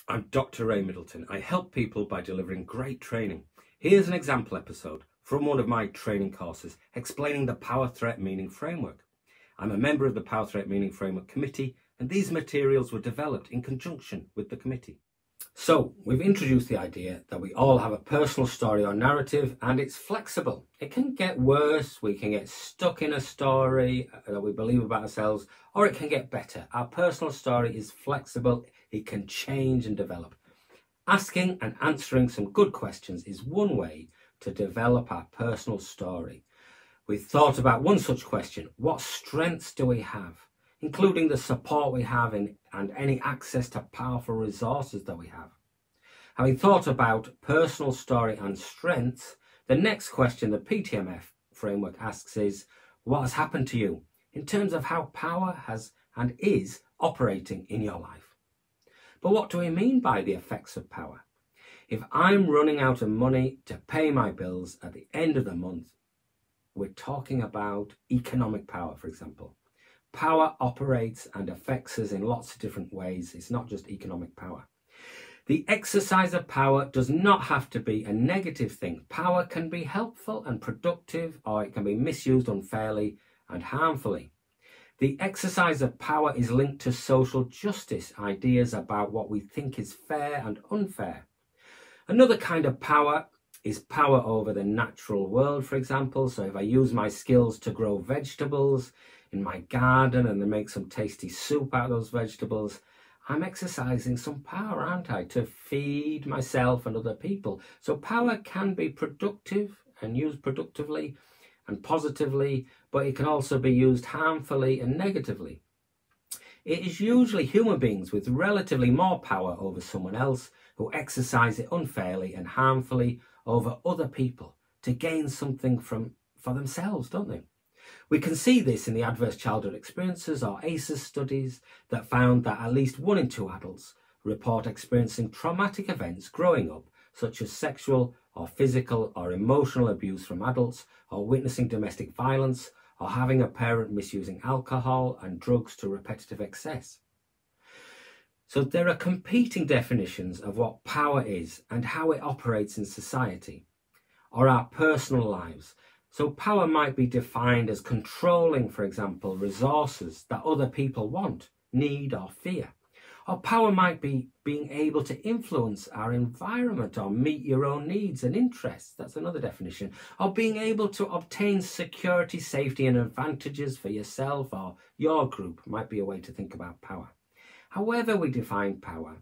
I'm Dr. Ray Middleton. I help people by delivering great training. Here's an example episode from one of my training courses explaining the Power Threat Meaning Framework. I'm a member of the Power Threat Meaning Framework Committee, and these materials were developed in conjunction with the committee. So, we've introduced the idea that we all have a personal story or narrative, and it's flexible. It can get worse, we can get stuck in a story that we believe about ourselves, or it can get better. Our personal story is flexible, it can change and develop. Asking and answering some good questions is one way to develop our personal story. We thought about one such question: what strengths do we have? Including the support we have and any access to powerful resources that we have. Having thought about personal story and strengths, the next question the PTMF framework asks is, what has happened to you in terms of how power has and is operating in your life? But what do we mean by the effects of power? If I'm running out of money to pay my bills at the end of the month, we're talking about economic power, for example. Power operates and affects us in lots of different ways. It's not just economic power. The exercise of power does not have to be a negative thing. Power can be helpful and productive, or it can be misused unfairly and harmfully. The exercise of power is linked to social justice, ideas about what we think is fair and unfair. Another kind of power is power over the natural world, for example. So if I use my skills to grow vegetables in my garden and then make some tasty soup out of those vegetables, I'm exercising some power, aren't I, to feed myself and other people. So power can be productive and used productively and positively, but it can also be used harmfully and negatively. It is usually human beings with relatively more power over someone else who exercise it unfairly and harmfully over other people to gain something for themselves, don't they? We can see this in the Adverse Childhood Experiences, or ACEs studies, that found that at least 1 in 2 adults report experiencing traumatic events growing up, such as sexual or physical or emotional abuse from adults, or witnessing domestic violence, or having a parent misusing alcohol and drugs to repetitive excess. So there are competing definitions of what power is and how it operates in society or our personal lives. So power might be defined as controlling, for example, resources that other people want, need, or fear. Or power might be being able to influence our environment or meet your own needs and interests. That's another definition. Or being able to obtain security, safety, and advantages for yourself or your group might be a way to think about power. However we define power,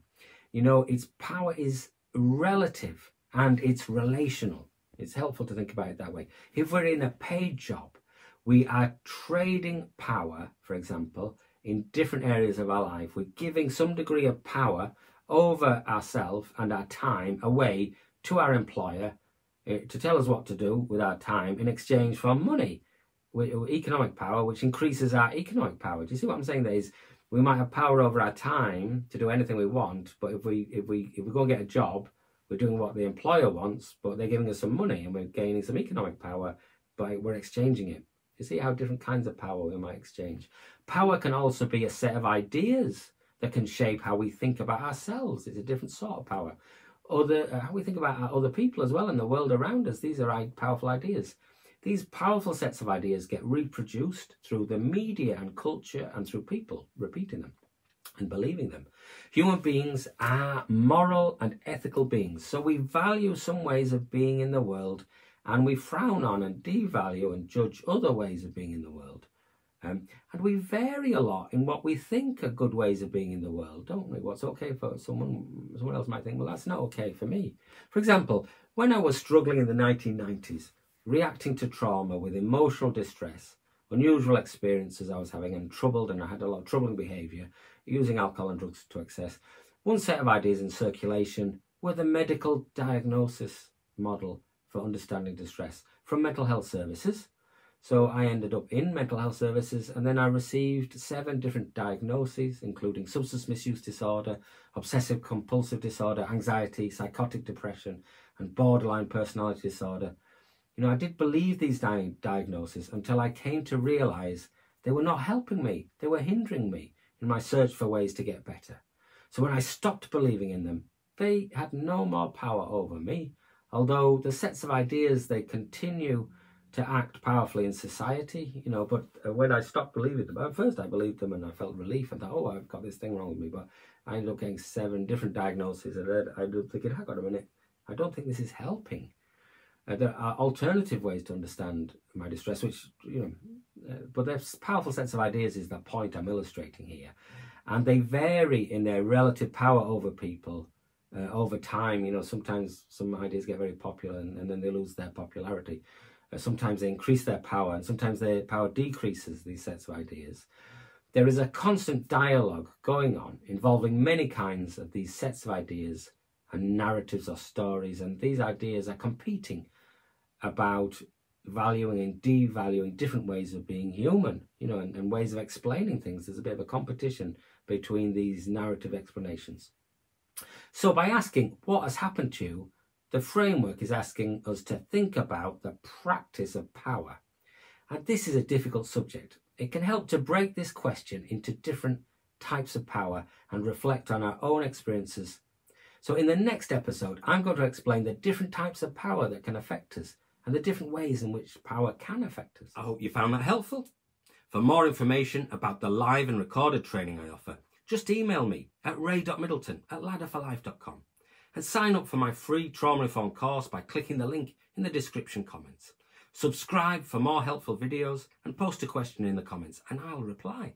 its power is relative and it's relational. It's helpful to think about it that way. If we're in a paid job, we are trading power, for example, in different areas of our life. We're giving some degree of power over ourselves and our time away to our employer to tell us what to do with our time in exchange for money, economic power, which increases our economic power. Do you see what I'm saying? There is, we might have power over our time to do anything we want, but if we go and get a job, we're doing what the employer wants, but they're giving us some money and we're gaining some economic power, but we're exchanging it. You see how different kinds of power we might exchange. Power can also be a set of ideas that can shape how we think about ourselves. It's a different sort of power. How we think about other people as well in the world around us. These are powerful ideas. These powerful sets of ideas get reproduced through the media and culture and through people repeating them and believing them. Human beings are moral and ethical beings, so we value some ways of being in the world and we frown on and devalue and judge other ways of being in the world. And we vary a lot in what we think are good ways of being in the world, don't we? What's okay for someone else might think, well, that's not okay for me. For example, when I was struggling in the 1990s, reacting to trauma with emotional distress, unusual experiences I was having, and I had a lot of troubling behaviour, using alcohol and drugs to excess, one set of ideas in circulation were the medical diagnosis model for understanding distress from mental health services. So I ended up in mental health services, and then I received 7 different diagnoses, including substance misuse disorder, obsessive compulsive disorder, anxiety, psychotic depression, and borderline personality disorder. I did believe these diagnoses until I came to realise they were not helping me. They were hindering me in my search for ways to get better. So when I stopped believing in them, they had no more power over me, although the sets of ideas, they continue to act powerfully in society, but when I stopped believing them, at first I believed them and I felt relief and thought, oh, I've got this thing wrong with me, but I ended up getting 7 different diagnoses and I ended up thinking, hang on a minute, I don't think this is helping. There are alternative ways to understand my distress, which, but there's powerful sets of ideas is the point I'm illustrating here. And they vary in their relative power over people over time. Sometimes some ideas get very popular and then they lose their popularity. Sometimes they increase their power and sometimes their power decreases, these sets of ideas. There is a constant dialogue going on involving many kinds of these sets of ideas and narratives or stories, and these ideas are competing about valuing and devaluing different ways of being human, and ways of explaining things. There's a bit of a competition between these narrative explanations. So by asking what has happened to you, the framework is asking us to think about the practice of power. And this is a difficult subject. It can help to break this question into different types of power and reflect on our own experiences. So in the next episode, I'm going to explain the different types of power that can affect us and the different ways in which power can affect us. I hope you found that helpful. For more information about the live and recorded training I offer, just email me at ray.middleton@ladderforlife.com and sign up for my free trauma informed course by clicking the link in the description comments. Subscribe for more helpful videos and post a question in the comments and I'll reply.